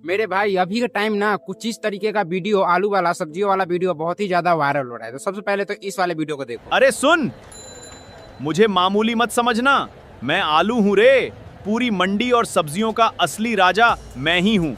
मेरे भाई अभी का टाइम ना कुछ इस तरीके का वीडियो, आलू वाला, सब्जियों वाला वीडियो बहुत ही ज्यादा वायरल हो रहा है। तो सबसे पहले तो इस वाले वीडियो को देखो। अरे सुन, मुझे मामूली मत समझना, मैं आलू हूं रे। पूरी मंडी और सब्जियों का असली राजा मैं ही हूं।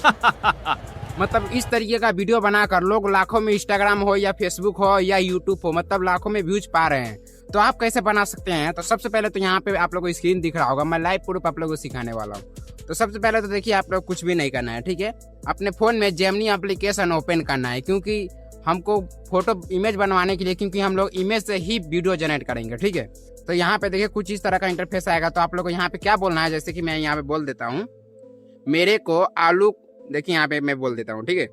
मतलब इस तरीके का वीडियो बनाकर लोग लाखों में, इंस्टाग्राम हो या फेसबुक हो या यूट्यूब हो, मतलब लाखों में व्यूज पा रहे हैं। तो आप कैसे बना सकते हैं? तो सबसे पहले तो यहाँ पे आप लोगों को स्क्रीन दिख रहा होगा, मैं लाइव प्रूफ आप लोगों को सिखाने वाला हूँ। तो सबसे पहले तो देखिए, आप लोग कुछ भी नहीं करना है, ठीक है। अपने फोन में जेमिनी एप्लीकेशन ओपन करना है, क्योंकि हमको फोटो इमेज बनवाने के लिए, क्योंकि हम लोग इमेज से ही वीडियो जनरेट करेंगे, ठीक है। तो यहाँ पे देखिए कुछ इस तरह का इंटरफेस आएगा। तो आप लोग को यहाँ पे क्या बोलना है, जैसे कि मैं यहाँ पे बोल देता हूँ, मेरे को आलू, देखिए यहाँ पे मैं बोल देता हूँ, ठीक है।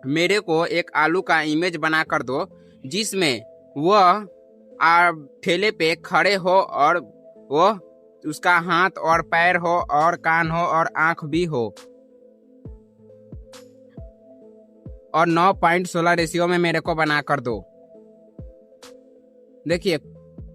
मेरे को एक आलू का इमेज बना कर दो, जिसमें वह ठेले पे खड़े हो और वो उसका हाथ और पैर हो और कान हो और आंख भी हो, और 9:16 रेशियो में मेरे को बना कर दो। देखिए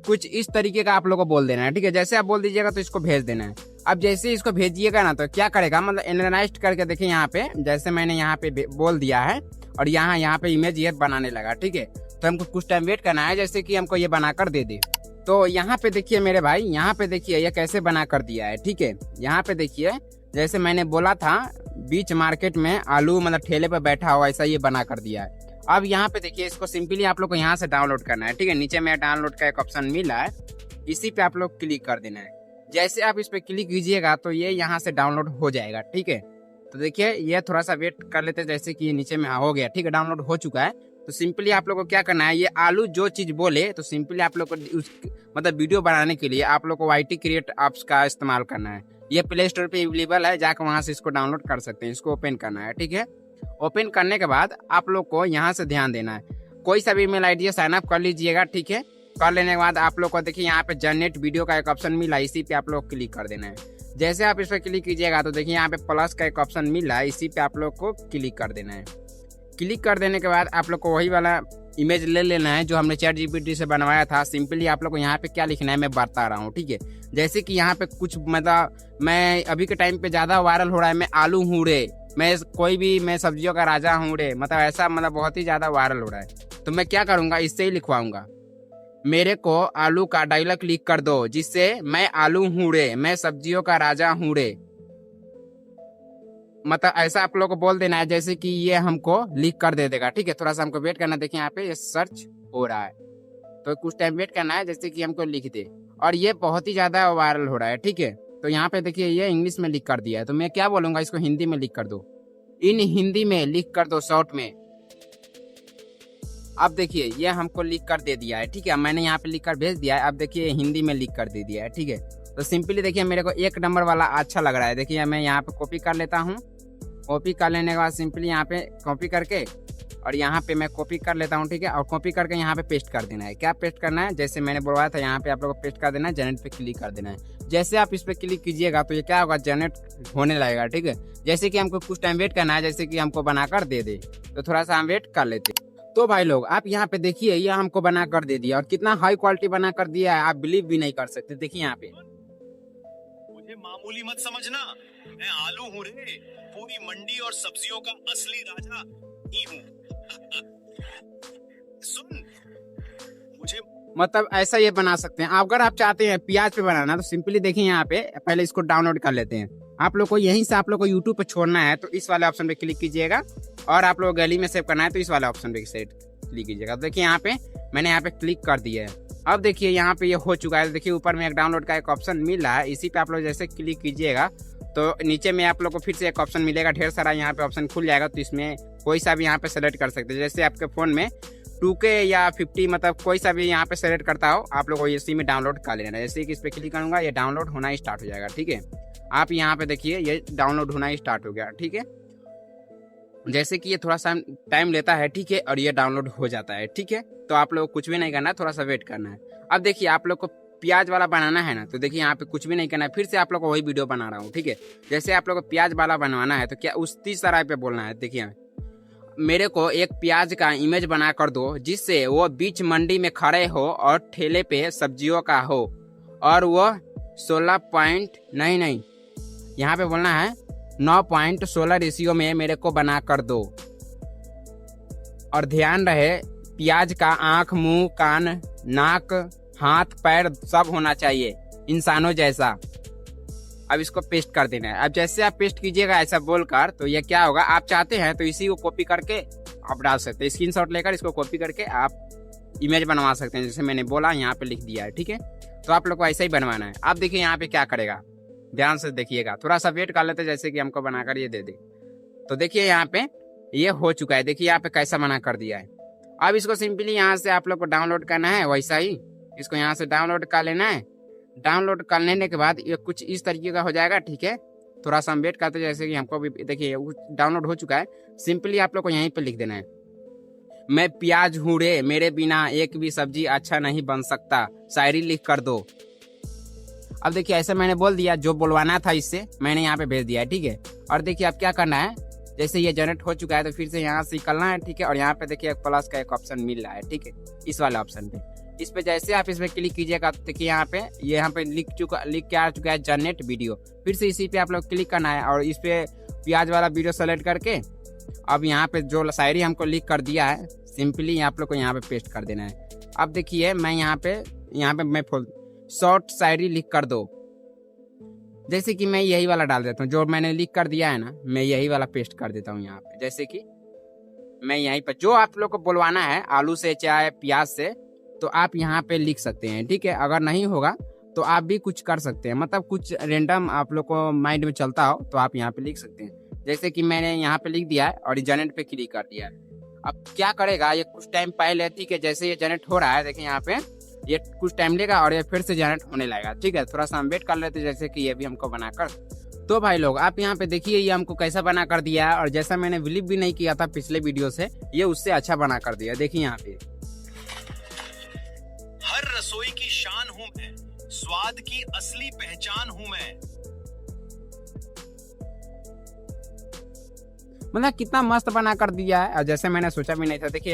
कुछ इस तरीके का आप लोगों को बोल देना है, ठीक है। जैसे आप बोल दीजिएगा तो इसको भेज देना है। अब जैसे इसको भेजिएगा ना, तो क्या करेगा, मतलब एनालाइज करके देखिए यहाँ पे, जैसे मैंने यहाँ पे बोल दिया है और यहाँ पे इमेज ये बनाने लगा, ठीक है। तो हमको कुछ टाइम वेट करना है, जैसे कि हमको ये बनाकर दे दे। तो यहाँ पे देखिए मेरे भाई, यहाँ पे देखिए ये कैसे बना कर दिया है, ठीक है। यहाँ पे देखिए जैसे मैंने बोला था, बीच मार्केट में आलू मतलब ठेले पे बैठा हुआ, ऐसा ये बना कर दिया है। अब यहाँ पे देखिए, इसको सिंपली आप लोग को यहाँ से डाउनलोड करना है, ठीक है। नीचे में डाउनलोड का एक ऑप्शन मिला है, इसी पे आप लोग क्लिक कर देना है। जैसे आप इस पे क्लिक कीजिएगा तो ये यहाँ से डाउनलोड हो जाएगा, ठीक है। तो देखिए ये थोड़ा सा वेट कर लेते हैं, जैसे कि ये नीचे में हो गया, ठीक है, डाउनलोड हो चुका है। तो सिंपली आप लोग को क्या करना है, ये आलू जो चीज बोले, तो सिंपली आप लोग को उस मतलब वीडियो बनाने के लिए आप लोग को YT क्रिएट ऐप्स का इस्तेमाल करना है। ये प्ले स्टोर पे अवेलेबल है, जाकर वहां से इसको डाउनलोड कर सकते हैं। इसको ओपन करना है, ठीक है। ओपन करने के बाद आप लोग को यहाँ से ध्यान देना है, कोई सा भी ईमेल आईडी साइन अप कर लीजिएगा, ठीक है। कर लेने के बाद आप लोग को देखिए यहाँ पे जनरेट वीडियो का एक ऑप्शन मिला, इसी पे आप लोग क्लिक कर देना है। जैसे आप इस पर क्लिक कीजिएगा तो देखिए यहाँ पे प्लस का एक ऑप्शन मिला है, इसी पे आप लोग को क्लिक कर देना है। क्लिक कर देने के बाद आप लोग को वही वाला इमेज ले लेना है जो हमने ChatGPT से बनवाया था। सिंपली आप लोग को यहाँ पे क्या लिखना है मैं बता रहा हूँ, ठीक है। जैसे कि यहाँ पे कुछ मतलब, मैं अभी के टाइम पे ज्यादा वायरल हो रहा है, मैं आलू हूँ रे, मैं सब्जियों का राजा हूँ रे, मतलब ऐसा मतलब बहुत ही ज्यादा वायरल हो रहा है। तो मैं क्या करूंगा, इससे ही लिखवाऊंगा, मेरे को आलू का डायलॉग लिख कर दो, जिससे मैं आलू हूँ रे, मैं सब्जियों का राजा हूँ रे। मतलब ऐसा आप लोग को बोल देना है, जैसे कि ये हमको लिख कर दे देगा, ठीक है। थोड़ा सा हमको वेट करना, देखिए यहाँ पे ये सर्च हो रहा है, तो कुछ टाइम वेट करना है, जैसे कि हमको लिख दे। और ये बहुत ही ज्यादा वायरल हो रहा है, ठीक है। तो यहाँ पे देखिए ये इंग्लिश में लिख कर दिया है, तो मैं क्या बोलूंगा, इसको हिंदी में लिख कर दो, इन हिंदी में लिख कर दो शॉर्ट में। अब देखिए ये हमको लिख कर दे दिया है, ठीक है। मैंने यहाँ पे लिख कर भेज दिया है, अब देखिए हिंदी में लिख कर दे दिया है, ठीक है। तो सिंपली देखिए मेरे को 1 नंबर वाला अच्छा लग रहा है। देखिए मैं यहाँ पे कॉपी कर लेता हूँ, कॉपी कर लेने के बाद सिंपली यहाँ पे कॉपी करके और यहाँ पे मैं कॉपी कर लेता हूँ, ठीक है। और कॉपी करके यहाँ पे पेस्ट कर देना है। क्या पेस्ट करना है, जैसे मैंने बोलवाया था, यहाँ पे आप लोग को पेस्ट कर देना है, जनरेट पे क्लिक कर देना है। जैसे आप इस पे क्लिक कीजिएगा तो ये क्या होगा, जनरेट होने लगेगा, ठीक है। जैसे कि हमको कुछ टाइम वेट करना है, जैसे कि हमको बनाकर दे दे, तो थोड़ा सा हम वेट कर लेते। तो भाई लोग आप यहाँ पे देखिए, ये हमको बना कर दे दिया, और कितना हाई क्वालिटी बना कर दिया है, आप बिलीव भी नहीं कर सकते। देखिए यहाँ पे, मुझे मामूली मत समझना, मैं आलू हूँ रे, पूरी मंडी और सब्जियों का असली राजा ही हूँ। सुन, मुझे मतलब ऐसा ये बना सकते हैं। अगर आप चाहते हैं प्याज पे बनाना, तो सिंपली देखिए यहाँ पे पहले इसको डाउनलोड कर लेते हैं। आप लोग को यहीं से आप लोग को यूट्यूब पे छोड़ना है, तो इस वाले ऑप्शन पे क्लिक कीजिएगा, और आप लोग गैलरी में सेव करना है तो इस वाले ऑप्शन पे क्लिक कीजिएगा। तो देखिए यहाँ पे मैंने यहाँ पे क्लिक कर दिया है। अब देखिए यहाँ पे ये हो चुका है। देखिए ऊपर में एक डाउनलोड का एक ऑप्शन मिल रहा है, इसी पे आप लोग जैसे क्लिक कीजिएगा तो नीचे में आप लोग को फिर से एक ऑप्शन मिलेगा, ढेर सारा यहाँ पे ऑप्शन खुल जाएगा। तो इसमें कोई सा भी यहाँ पे सेलेक्ट कर सकते हैं, जैसे आपके फोन में 2K या 50, मतलब कोई सा भी यहाँ पे सेलेक्ट करता हो, आप लोग को इसी में डाउनलोड कर लेना है। जैसे कि इस पे क्लिक करूंगा, ये डाउनलोड होना स्टार्ट हो जाएगा, ठीक है। आप यहाँ पे देखिए ये डाउनलोड होना स्टार्ट हो गया, ठीक है। जैसे कि ये थोड़ा सा टाइम लेता है, ठीक है, और ये डाउनलोड हो जाता है, ठीक है। तो आप लोग कुछ भी नहीं करना है, थोड़ा सा वेट करना है। अब देखिए आप लोग को प्याज वाला बनाना है ना, तो देखिए यहाँ पे कुछ भी नहीं करना है, फिर से आप लोग को वही वीडियो बना रहा हूँ, ठीक है। जैसे आप लोग को प्याज वाला बनवाना है, तो क्या उस 30 तरह पे बोलना है। देखिए मेरे को एक प्याज का इमेज बना कर दो, जिससे वो बीच मंडी में खड़े हो और ठेले पे सब्जियों का हो, और वो 16 पॉइंट नहीं यहाँ पे बोलना है 9:16 रेशियो में मेरे को बना कर दो। और ध्यान रहे प्याज का आंख, मुंह, कान, नाक, हाथ, पैर सब होना चाहिए इंसानों जैसा। अब इसको पेस्ट कर देना है। अब जैसे आप पेस्ट कीजिएगा ऐसा बोलकर, तो ये क्या होगा, आप चाहते हैं तो इसी को कॉपी करके आप डाल सकते हैं। स्क्रीनशॉट लेकर इसको कॉपी करके आप इमेज बनवा सकते हैं, जैसे मैंने बोला यहाँ पे लिख दिया है। ठीक है, तो आप लोग को ऐसा ही बनवाना है। आप देखिए यहाँ पे क्या करेगा, ध्यान से देखिएगा, थोड़ा सा वेट कर लेते जैसे कि हमको बनाकर ये दे दे। तो देखिए यहाँ पे ये हो चुका है, देखिए यहाँ पे कैसा बना कर दिया है। अब इसको सिंपली यहाँ से आप लोग को डाउनलोड करना है, वैसा ही इसको यहाँ से डाउनलोड कर लेना है। डाउनलोड कर लेने के बाद ये कुछ इस तरीके का हो जाएगा। ठीक है, थोड़ा सा हम वेट करते जैसे कि हमको भी देखिए डाउनलोड हो चुका है। सिंपली आप लोग को यहीं पे लिख देना है, मैं प्याज हूँ रे, मेरे बिना एक भी सब्जी अच्छा नहीं बन सकता, शायरी लिख कर दो। अब देखिए ऐसे मैंने बोल दिया, जो बोलवाना था इससे मैंने यहाँ पे भेज दिया है। ठीक है, और देखिए अब क्या करना है, जैसे ये जनरेट हो चुका है तो फिर से यहाँ से निकलना है। ठीक है, और यहाँ पे देखिए प्लस का एक ऑप्शन मिल रहा है। ठीक है, इस वाले ऑप्शन पे, इस पे जैसे आप इसमें क्लिक कीजिएगा तो देखिए यहाँ पे लिख के आ चुका है जनरेट वीडियो। फिर से इसी पे आप लोग क्लिक करना है और इस पे प्याज वाला वीडियो सेलेक्ट करके अब यहाँ पे जो शायरी हमको लिख कर दिया है सिंपली आप लोग को यहाँ पे पेस्ट कर देना है। अब देखिए मैं यहाँ पे मैं शॉर्ट शायरी लिख कर दो, जैसे कि मैं यही वाला डाल देता हूँ, जो मैंने लिख कर दिया है ना, मैं यही वाला पेस्ट कर देता हूँ यहाँ पे। जैसे कि मैं यहीं पर जो आप लोग को बुलवाना है, आलू से चाहे प्याज से, तो आप यहाँ पे लिख सकते हैं। ठीक है, अगर नहीं होगा तो आप भी कुछ कर सकते हैं, मतलब कुछ रेंडम आप लोग को माइंड में चलता हो तो आप यहाँ पे लिख सकते हैं। जैसे कि मैंने यहाँ पे लिख दिया है और जनरेट पे क्लिक कर दिया है। अब क्या करेगा, ये कुछ टाइम पहले, ठीक है, जैसे ये जनरेट हो रहा है देखिए यहाँ पे, ये कुछ टाइम लेगा और ये फिर से जनरेट होने लगेगा। ठीक है, थोड़ा सा हम वेट कर लेते हैं, जैसे कि ये भी हमको बनाकर। तो भाई लोग आप यहाँ पे देखिए ये हमको कैसा बना कर दिया है, और जैसा मैंने बिलीव भी नहीं किया था पिछले वीडियो से, ये उससे अच्छा बना कर दिया। देखिए यहाँ पे, हर रसोई की शान हूं मैं, स्वाद की असली पहचान हूं मैं। मतलब कितना मस्त बना कर दिया है, और जैसे मैंने सोचा भी नहीं था। देखिए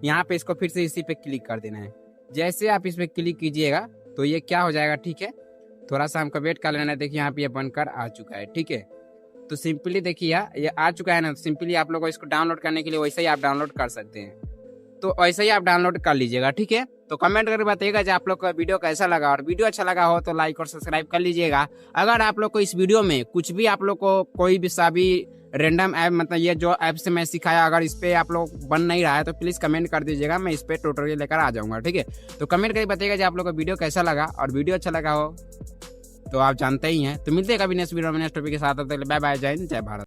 यहाँ पे इसको फिर से इसी पे क्लिक कर देना है। जैसे आप इस पे क्लिक कीजिएगा तो ये क्या हो जाएगा। ठीक है, थोड़ा सा हमको वेट कर लेना है। देखिए यहाँ पे ये बनकर आ चुका है। ठीक है, तो सिंपली देखिए ये आ चुका है ना, सिंपली आप लोगों को इसको डाउनलोड करने के लिए वैसे ही आप डाउनलोड कर सकते हैं, तो वैसे ही आप डाउनलोड कर लीजिएगा। ठीक है, तो कमेंट करके बताइएगा कि आप लोग का वीडियो कैसा लगा, और वीडियो अच्छा लगा हो तो लाइक और सब्सक्राइब कर लीजिएगा। अगर आप लोग को इस वीडियो में कुछ भी आप लोग को कोई भी सा भी रैंडम ऐप, मतलब ये जो ऐप से मैं सिखाया, अगर इस पे आप लोग बन नहीं रहा है तो प्लीज कमेंट कर दीजिएगा, मैं इस पे ट्यूटोरियल लेकर आ जाऊंगा। ठीक है, तो कमेंट करके बताइएगा कि आप लोग को वीडियो कैसा लगा, और वीडियो अच्छा लगा हो तो आप जानते ही हैं। तो मिलते हैं कभी नेक्स्ट वीडियो में नेक्स्ट टॉपिक के साथ। बाय बाय, जय हिंद, जय भारत।